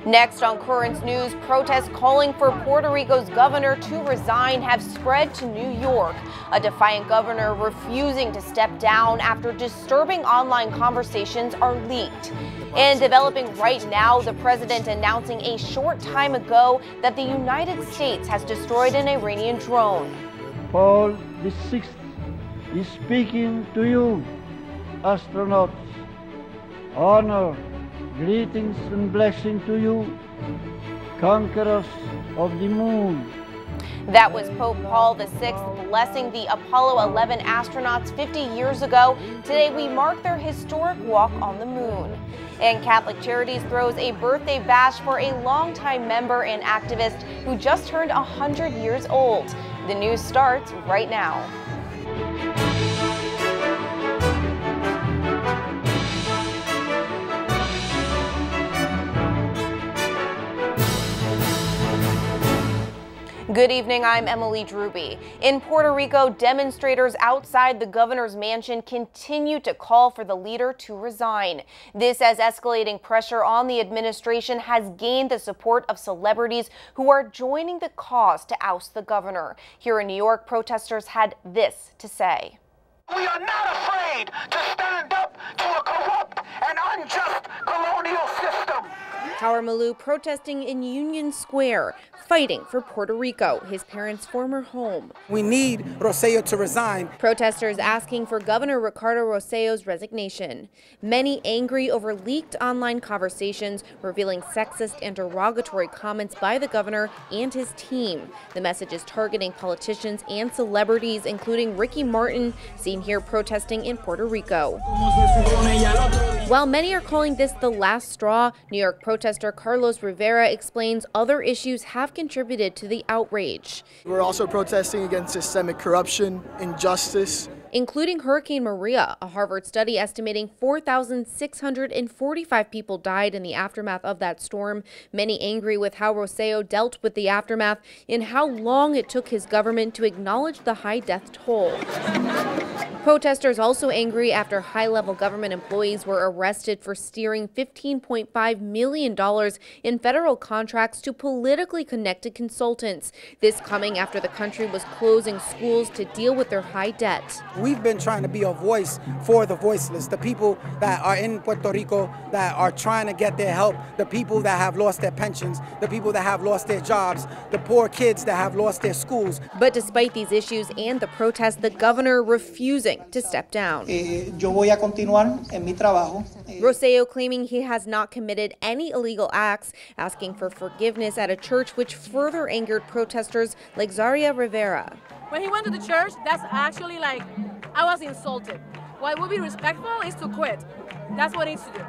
Next on Currents News, protests calling for Puerto Rico's governor to resign have spread to New York. A defiant governor refusing to step down after disturbing online conversations are leaked. And developing right now, the president announcing a short time ago that the United States has destroyed an Iranian drone. Paul VI is speaking to you, astronauts. Honor, greetings and blessing to you, conquerors of the moon. That was Pope Paul VI blessing the Apollo 11 astronauts 50 years ago. Today we mark their historic walk on the moon. And Catholic Charities throws a birthday bash for a longtime member and activist who just turned 100 years old. The news starts right now. Good evening, I'm Emily Druby. In Puerto Rico, demonstrators outside the governor's mansion continue to call for the leader to resign. This as escalating pressure on the administration has gained the support of celebrities who are joining the cause to oust the governor. Here in New York, protesters had this to say. We are not afraid to stand up to a corrupt and unjust colonial system. Howard Malou protesting in Union Square, fighting for Puerto Rico, his parents' former home. We need Rosselló to resign. Protesters asking for Governor Ricardo Rossello's resignation. Many angry over leaked online conversations revealing sexist and derogatory comments by the governor and his team. The message is targeting politicians and celebrities, including Ricky Martin, seen here protesting in Puerto Rico. While many are calling this the last straw, New York protester Carlos Rivera explains other issues have contributed to the outrage. We're also protesting against systemic corruption, injustice, including Hurricane Maria. A Harvard study estimating 4,645 people died in the aftermath of that storm. Many angry with how Rosselló dealt with the aftermath and how long it took his government to acknowledge the high death toll. Protesters also angry after high-level government employees were arrested for steering $15.5 million in federal contracts to politically connected consultants. This coming after the country was closing schools to deal with their high debt. We've been trying to be a voice for the voiceless, the people that are in Puerto Rico that are trying to get their help, the people that have lost their pensions, the people that have lost their jobs, the poor kids that have lost their schools. But despite these issues and the protests, the governor refusing to step down. Yo voy a continuar en mi trabajo. Rosselló claiming he has not committed any illegal acts, asking for forgiveness at a church which further angered protesters like Zaria Rivera. When he went to the church, that's actually like, I was insulted. What would be respectful is to quit. That's what he needs to do.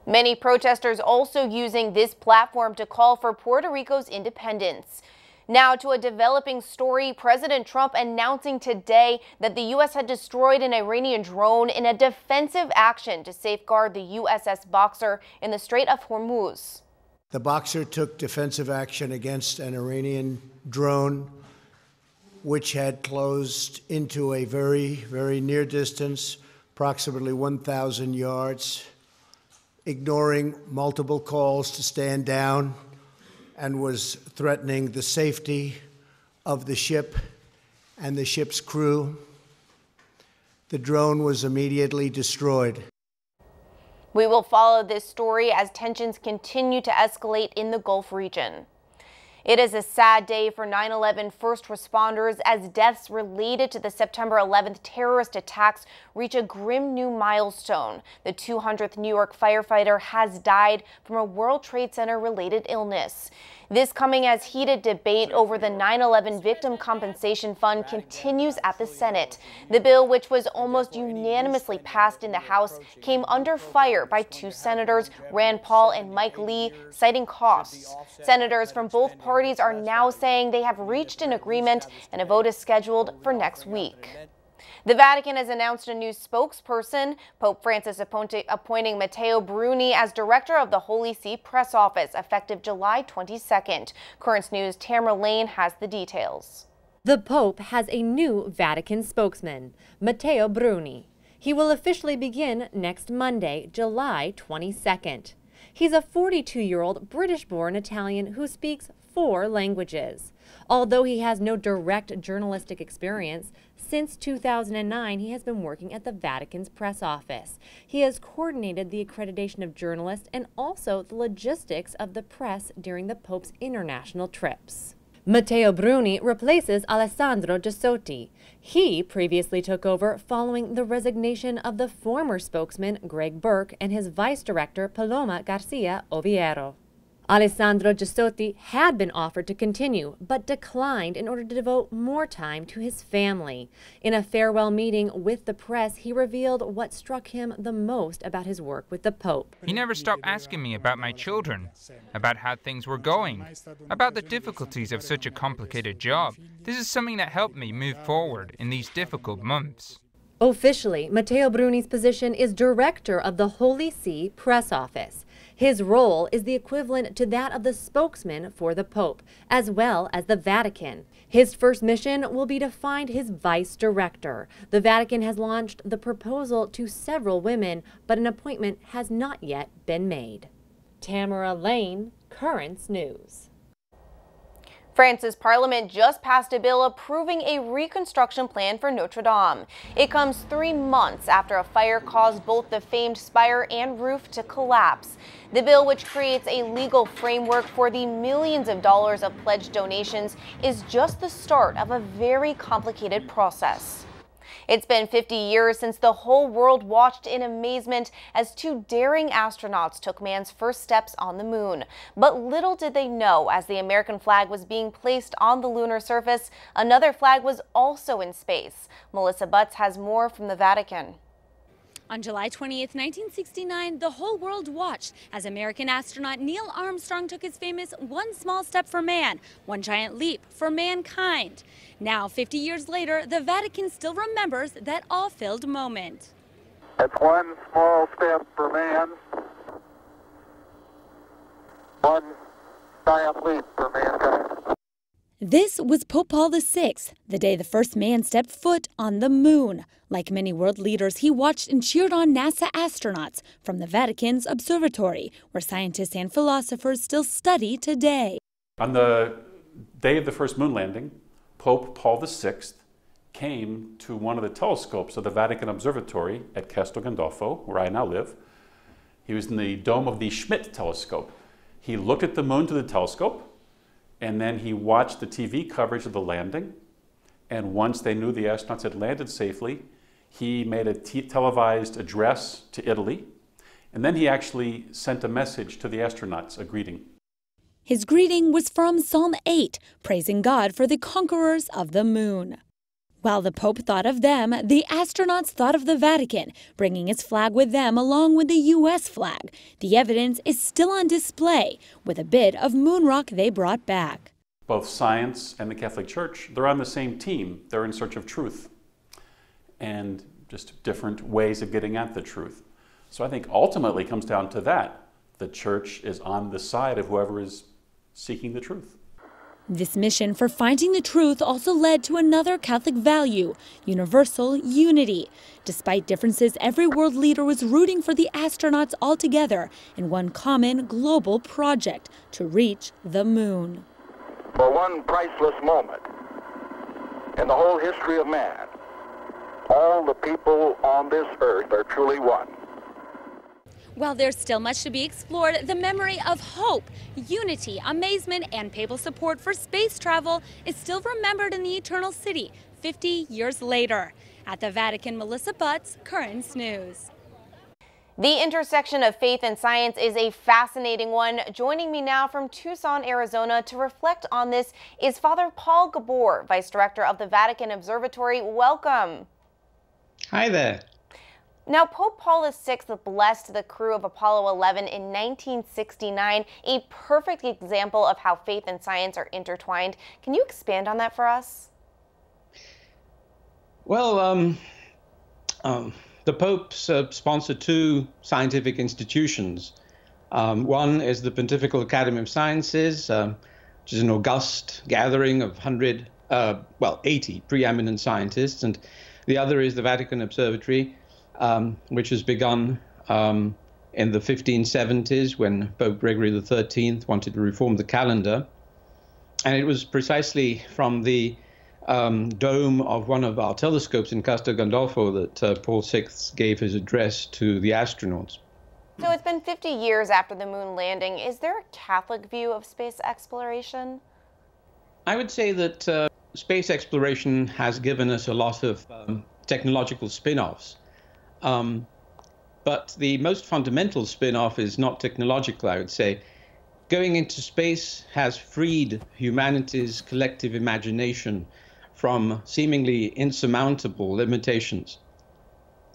Many protesters also using this platform to call for Puerto Rico's independence. Now to a developing story, President Trump announcing today that the U.S. had destroyed an Iranian drone in a defensive action to safeguard the USS Boxer in the Strait of Hormuz. The Boxer took defensive action against an Iranian drone which had closed into a very, very near distance, approximately 1,000 yards, ignoring multiple calls to stand down, and was threatening the safety of the ship and the ship's crew. The drone was immediately destroyed. We will follow this story as tensions continue to escalate in the Gulf region. It is a sad day for 9/11 first responders as deaths related to the September 11th terrorist attacks reach a grim new milestone. The 200th New York firefighter has died from a World Trade Center related illness. This coming as heated debate over the 9/11 Victim Compensation Fund continues at the Senate. The bill, which was almost unanimously passed in the House, came under fire by two senators, Rand Paul and Mike Lee, citing costs. Senators from both parties are now saying they have reached an agreement and a vote is scheduled for next week. The Vatican has announced a new spokesperson, Pope Francis appointing Matteo Bruni as director of the Holy See Press Office, effective July 22nd. Currents News' Tamara Lane has the details. The Pope has a new Vatican spokesman, Matteo Bruni. He will officially begin next Monday, July 22nd. He's a 42-year-old British-born Italian who speaks 4 languages. Although he has no direct journalistic experience, since 2009 he has been working at the Vatican's press office. He has coordinated the accreditation of journalists and also the logistics of the press during the Pope's international trips. Matteo Bruni replaces Alessandro Gisotti. He previously took over following the resignation of the former spokesman Greg Burke and his vice director Paloma Garcia Oviero. Alessandro Gisotti had been offered to continue, but declined in order to devote more time to his family. In a farewell meeting with the press, he revealed what struck him the most about his work with the Pope. He never stopped asking me about my children, about how things were going, about the difficulties of such a complicated job. This is something that helped me move forward in these difficult months. Officially, Matteo Bruni's position is director of the Holy See press office. His role is the equivalent to that of the spokesman for the Pope, as well as the Vatican. His first mission will be to find his vice director. The Vatican has launched the proposal to several women, but an appointment has not yet been made. Tamara Lane, Currents News. France's parliament just passed a bill approving a reconstruction plan for Notre Dame. It comes 3 months after a fire caused both the famed spire and roof to collapse. The bill, which creates a legal framework for the millions of dollars of pledged donations, is just the start of a very complicated process. It's been 50 years since the whole world watched in amazement as 2 daring astronauts took man's first steps on the moon. But little did they know, as the American flag was being placed on the lunar surface, another flag was also in space. Melissa Butts has more from the Vatican. On July 20th, 1969, the whole world watched as American astronaut Neil Armstrong took his famous one small step for man, one giant leap for mankind. Now, 50 years later, the Vatican still remembers that awe-filled moment. It's one small step for man, one giant leap for mankind. This was Pope Paul VI, the day the first man stepped foot on the moon. Like many world leaders, he watched and cheered on NASA astronauts from the Vatican's Observatory, where scientists and philosophers still study today. On the day of the first moon landing, Pope Paul VI came to one of the telescopes of the Vatican Observatory at Castel Gandolfo, where I now live. He was in the dome of the Schmidt telescope. He looked at the moon to the telescope, and then he watched the TV coverage of the landing. And once they knew the astronauts had landed safely, he made a televised address to Italy. And then he actually sent a message to the astronauts, a greeting. His greeting was from Psalm 8, praising God for the conquerors of the moon. While the Pope thought of them, the astronauts thought of the Vatican, bringing its flag with them along with the U.S. flag. The evidence is still on display, with a bit of moon rock they brought back. Both science and the Catholic Church, they're on the same team. They're in search of truth and just different ways of getting at the truth. So I think ultimately it comes down to that. The Church is on the side of whoever is seeking the truth. This mission for finding the truth also led to another Catholic value, universal unity. Despite differences, every world leader was rooting for the astronauts all together in one common global project to reach the moon. For one priceless moment in the whole history of man, all the people on this earth are truly one. While there's still much to be explored, the memory of hope, unity, amazement, and papal support for space travel is still remembered in the Eternal City 50 years later. At the Vatican, Melissa Butts, Currents News. The intersection of faith and science is a fascinating one. Joining me now from Tucson, Arizona to reflect on this is Father Paul Gabor, Vice Director of the Vatican Observatory. Welcome. Hi there. Now, Pope Paul VI blessed the crew of Apollo 11 in 1969, a perfect example of how faith and science are intertwined. Can you expand on that for us? Well, the Pope sponsored 2 scientific institutions. One is the Pontifical Academy of Sciences, which is an august gathering of 80 preeminent scientists, and the other is the Vatican Observatory, which was begun in in the 1570s when Pope Gregory XIII wanted to reform the calendar. And it was precisely from the dome of one of our telescopes in Castel Gandolfo that Paul VI gave his address to the astronauts. So it's been 50 years after the moon landing. Is there a Catholic view of space exploration? I would say that space exploration has given us a lot of technological spin-offs. But the most fundamental spin-off is not technological, I would say. Going into space has freed humanity's collective imagination from seemingly insurmountable limitations.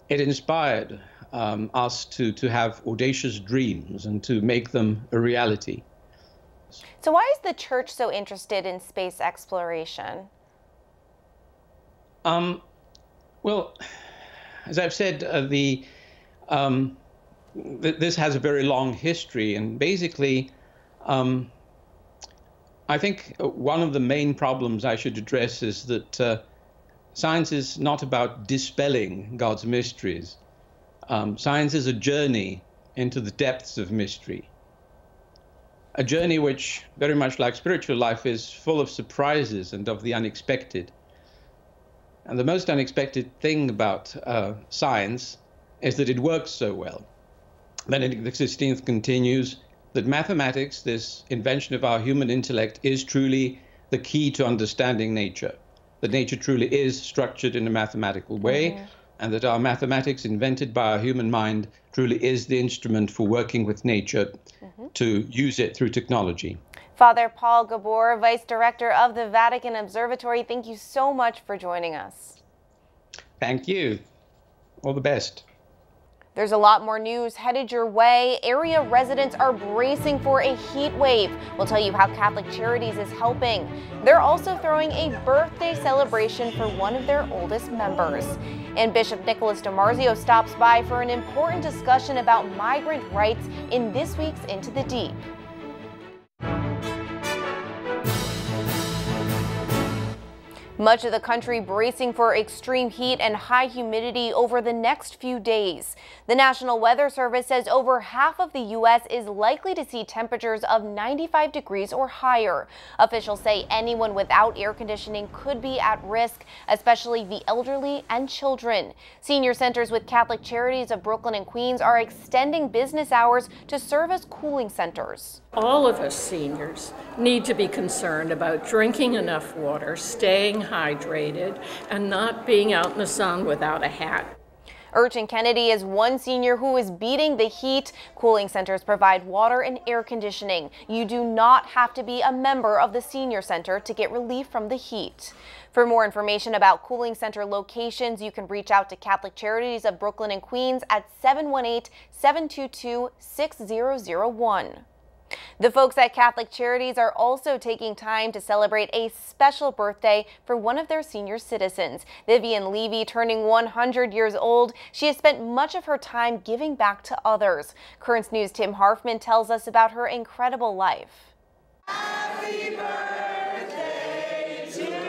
It inspired us to have audacious dreams and to make them a reality. So why is the Church so interested in space exploration? Well, as I've said, this has a very long history, and basically, I think one of the main problems I should address is that science is not about dispelling God's mysteries. Science is a journey into the depths of mystery. A journey which, very much like spiritual life, is full of surprises and of the unexpected. And the most unexpected thing about science is that it works so well. Benedict XVI continues that mathematics, this invention of our human intellect, is truly the key to understanding nature. That nature truly is structured in a mathematical way, and that our mathematics, invented by our human mind, truly is the instrument for working with nature to use it through technology. Father Paul Gabor, Vice Director of the Vatican Observatory, thank you so much for joining us. Thank you. All the best. There's a lot more news headed your way. Area residents are bracing for a heat wave. We'll tell you how Catholic Charities is helping. They're also throwing a birthday celebration for one of their oldest members. And Bishop Nicolas DiMarzio stops by for an important discussion about migrant rights in this week's Into the Deep. Much of the country bracing for extreme heat and high humidity over the next few days. The National Weather Service says over half of the U.S. is likely to see temperatures of 95 degrees or higher. Officials say anyone without air conditioning could be at risk, especially the elderly and children. Senior centers with Catholic Charities of Brooklyn and Queens are extending business hours to serve as cooling centers. All of us seniors need to be concerned about drinking enough water, staying hydrated, and not being out in the sun without a hat. Urchin Kennedy is one senior who is beating the heat. Cooling centers provide water and air conditioning. You do not have to be a member of the senior center to get relief from the heat. For more information about cooling center locations, you can reach out to Catholic Charities of Brooklyn and Queens at 718-722-6001. The folks at Catholic Charities are also taking time to celebrate a special birthday for one of their senior citizens. Vivian Levy turning 100 years old. She has spent much of her time giving back to others. Currents News' Tim Harfman tells us about her incredible life. Happy birthday to you.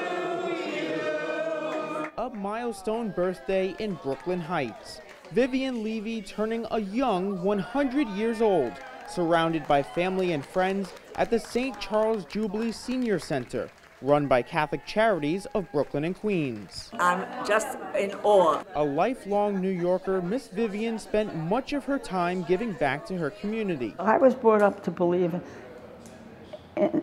A milestone birthday in Brooklyn Heights. Vivian Levy turning a young 100 years old, surrounded by family and friends at the St. Charles Jubilee Senior Center, run by Catholic Charities of Brooklyn and Queens. I'm just in awe. A lifelong New Yorker, Miss Vivian spent much of her time giving back to her community. I was brought up to believe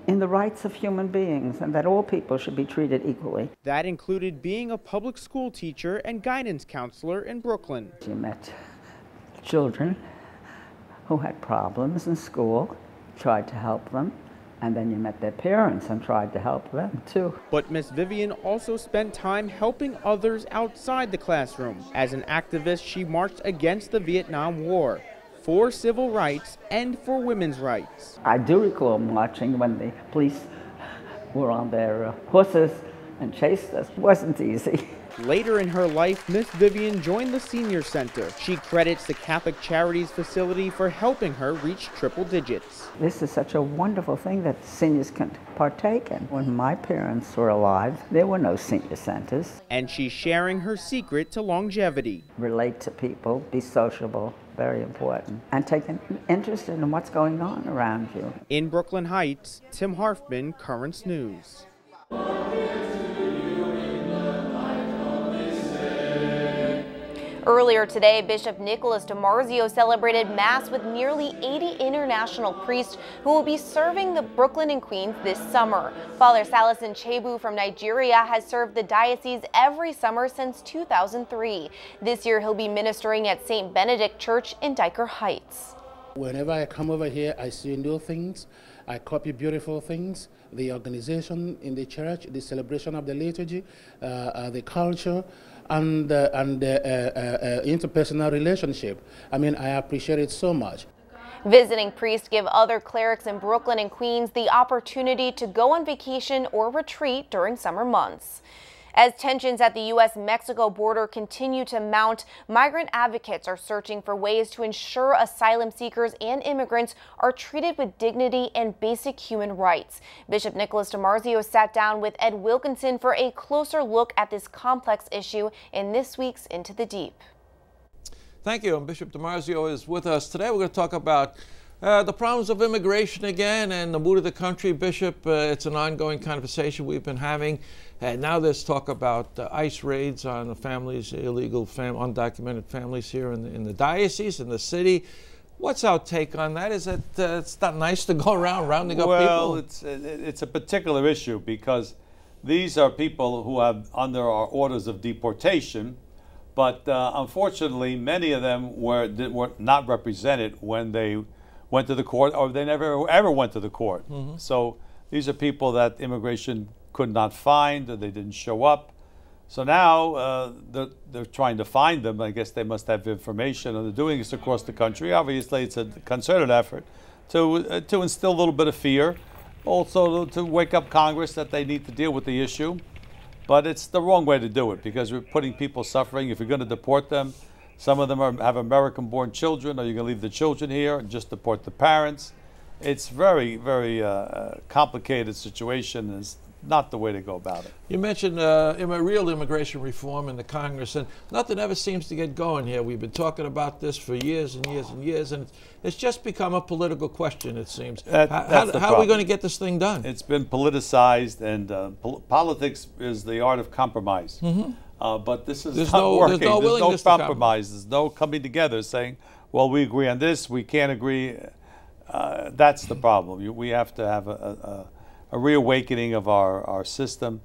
in the rights of human beings and that all people should be treated equally. That included being a public school teacher and guidance counselor in Brooklyn. You met children who had problems in school, tried to help them, and then you met their parents and tried to help them too. But Miss Vivian also spent time helping others outside the classroom. As an activist, she marched against the Vietnam War, for civil rights and for women's rights. I do recall marching when the police were on their horses and chased us. It wasn't easy. Later in her life, Miss Vivian joined the Senior Center. She credits the Catholic Charities facility for helping her reach triple digits. This is such a wonderful thing that seniors can partake in. When my parents were alive, there were no senior centers. And she's sharing her secret to longevity. Relate to people, be sociable, very important. And take an interest in what's going on around you. In Brooklyn Heights, Tim Harfman, Currents News. Earlier today, Bishop Nicolas DiMarzio celebrated Mass with nearly 80 international priests who will be serving the Brooklyn and Queens this summer. Father Salison Chebu from Nigeria has served the diocese every summer since 2003. This year, he'll be ministering at St. Benedict Church in Diker Heights. Whenever I come over here, I see new things. I copy beautiful things. The organization in the church, the celebration of the liturgy, the culture, and the interpersonal relationship. I mean, I appreciate it so much. Visiting priests give other clerics in Brooklyn and Queens the opportunity to go on vacation or retreat during summer months. As tensions at the U.S.-Mexico border continue to mount, migrant advocates are searching for ways to ensure asylum seekers and immigrants are treated with dignity and basic human rights. Bishop Nicolas DiMarzio sat down with Ed Wilkinson for a closer look at this complex issue in this week's Into the Deep. Thank you. And Bishop DiMarzio is with us today. We're going to talk about the problems of immigration again and the mood of the country. Bishop, it's an ongoing conversation we've been having. And now there's talk about ICE raids on the families, illegal undocumented families here in the diocese, in the city. What's our take on that? Is it it's not nice to go around rounding up people? Well, it's a particular issue because these are people who have under our orders of deportation, but unfortunately many of them were not represented when they went to the court, or they never ever went to the court. Mm-hmm. So these are people that immigration could not find, or they didn't show up. So now they're trying to find them. I guess they must have information, and they're doing this across the country. Obviously, it's a concerted effort to instill a little bit of fear, also to wake up Congress that they need to deal with the issue. But it's the wrong way to do it because we're putting people suffering. If you're going to deport them, some of them have American-born children. Are you going to leave the children here and just deport the parents? It's very, very complicated situation. It's not the way to go about it. You mentioned real immigration reform in the Congress, and nothing ever seems to get going here. We've been talking about this for years and years and years, and it's just become a political question, it seems. How are we going to get this thing done? It's been politicized, and politics is the art of compromise. Mm-hmm. But this is not working. There's no compromise. There's no coming together saying, well, we agree on this, we can't agree. That's the problem. We have to have a reawakening of our system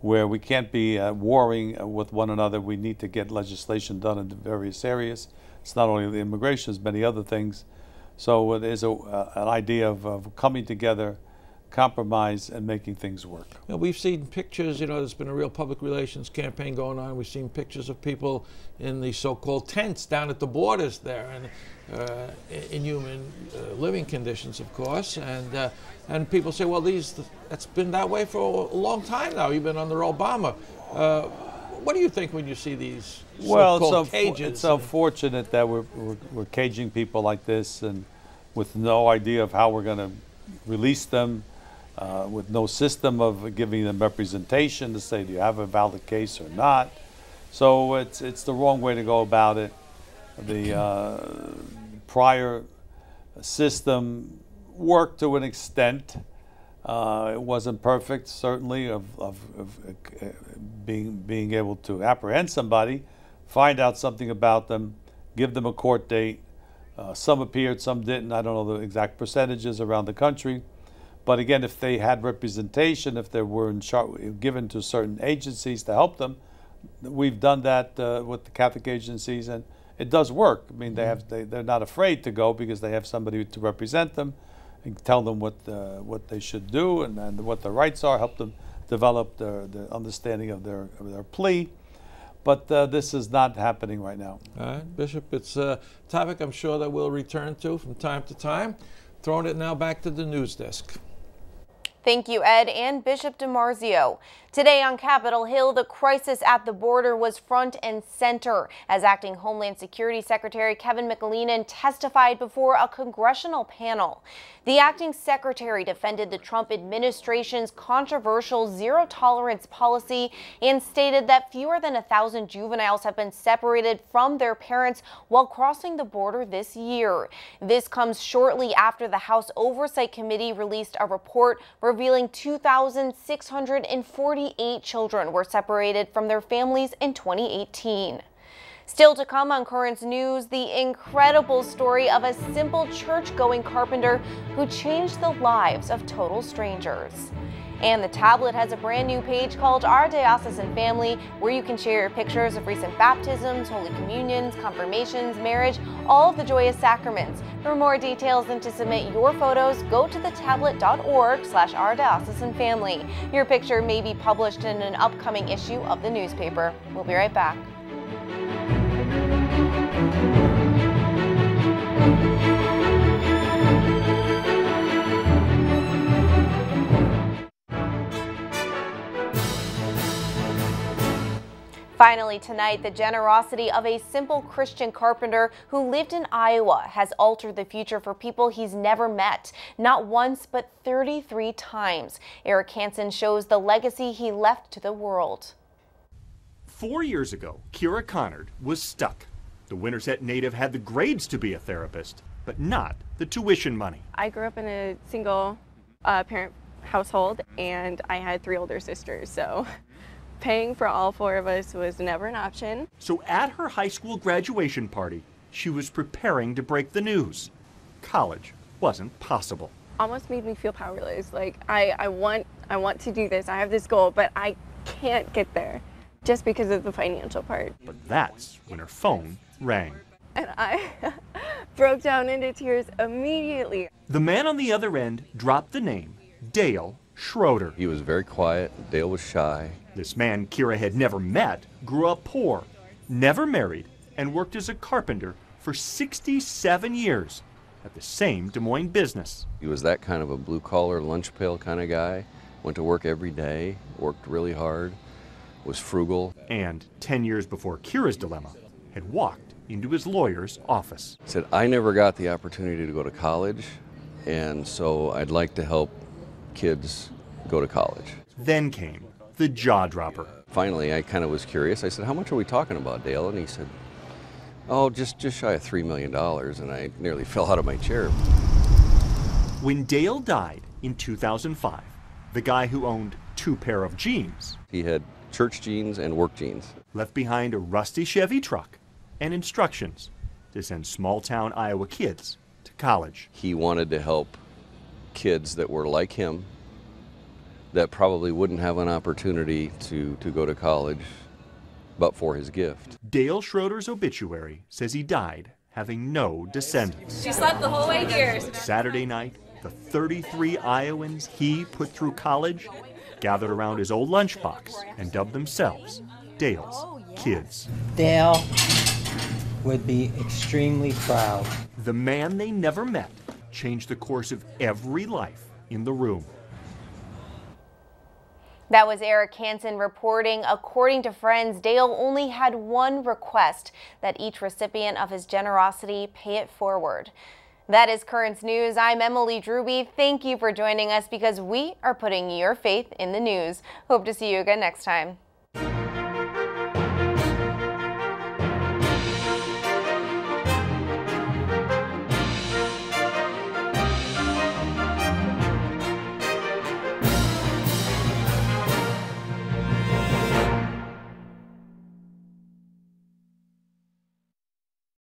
where we can't be warring with one another. We need to get legislation done in various areas. It's not only the immigration, it's many other things. So there's an idea of coming together, compromise, and making things work. You know, we've seen pictures, there's been a real public relations campaign going on. We've seen pictures of people in the so-called tents down at the borders there, and inhuman living conditions, of course. And people say, well, that's been that way for a long time now, even under Obama. What do you think when you see these so-called cages? It's unfortunate that we're caging people like this, and with no idea of how we're going to release them, with no system of giving them representation to say, do you have a valid case or not? So it's the wrong way to go about it. The prior system worked to an extent. It wasn't perfect, certainly, of being able to apprehend somebody, find out something about them, give them a court date. Some appeared, some didn't. I don't know the exact percentages around the country. But again, if they had representation, if they were given to certain agencies to help them, we've done that with the Catholic agencies, and it does work. I mean, they're not afraid to go because they have somebody to represent them and tell them what they should do and what their rights are, help them develop the understanding of their plea. But this is not happening right now. All right, Bishop, it's a topic I'm sure that we'll return to from time to time. Throwing it now back to the news desk. Thank you, Ed and Bishop DiMarzio. Today on Capitol Hill, the crisis at the border was front and center as Acting Homeland Security Secretary Kevin McAleenan testified before a congressional panel. The acting secretary defended the Trump administration's controversial zero-tolerance policy and stated that fewer than 1,000 juveniles have been separated from their parents while crossing the border this year. This comes shortly after the House Oversight Committee released a report revealing 2,648 children were separated from their families in 2018. Still to come on Currents News, the incredible story of a simple church-going carpenter who changed the lives of total strangers. And the tablet has a brand new page called Our Diocesan Family, where you can share your pictures of recent baptisms, Holy Communions, confirmations, marriage, all of the joyous sacraments. For more details and to submit your photos, go to thetablet.org/ourdiocesanfamily. Your picture may be published in an upcoming issue of the newspaper. We'll be right back. Finally tonight, the generosity of a simple Christian carpenter who lived in Iowa has altered the future for people he's never met. Not once, but 33 times. Eric Hansen shows the legacy he left to the world. 4 years ago, Kira Connard was stuck. The Winterset native had the grades to be a therapist, but not the tuition money. I grew up in a single parent household, and I had 3 older sisters, so paying for all 4 of us was never an option. So at her high school graduation party, she was preparing to break the news. College wasn't possible. Almost made me feel powerless. Like I want to do this. I have this goal, but I can't get there just because of the financial part. But that's when her phone rang. And I broke down into tears immediately. The man on the other end dropped the name Dale Schroeder. He was very quiet. Dale was shy. This man Kira had never met grew up poor, never married, and worked as a carpenter for 67 years at the same Des Moines business. He was that kind of a blue-collar, lunch pail kind of guy. Went to work every day, worked really hard, was frugal. And 10 years before Kira's dilemma, had walked into his lawyer's office. He said, I never got the opportunity to go to college, and so I'd like to help kids go to college. Then came the jaw dropper. Finally, I kind of was curious. I said, how much are we talking about, Dale? And he said, oh, just shy of $3 million, and I nearly fell out of my chair. When Dale died in 2005, the guy who owned 2 pair of jeans, he had church jeans and work jeans, left behind a rusty Chevy truck and instructions to send small-town Iowa kids to college. He wanted to help kids that were like him, that probably wouldn't have an opportunity to go to college but for his gift. Dale Schroeder's obituary says he died having no descendants. She slept the whole way here. Saturday night, the 33 Iowans he put through college gathered around his old lunchbox and dubbed themselves Dale's Kids. Dale would be extremely proud. The man they never met changed the course of every life in the room. That was Eric Hansen reporting. According to friends, Dale only had one request, that each recipient of his generosity pay it forward. That is Currents News. I'm Emily Druby. Thank you for joining us because we are putting your faith in the news. Hope to see you again next time.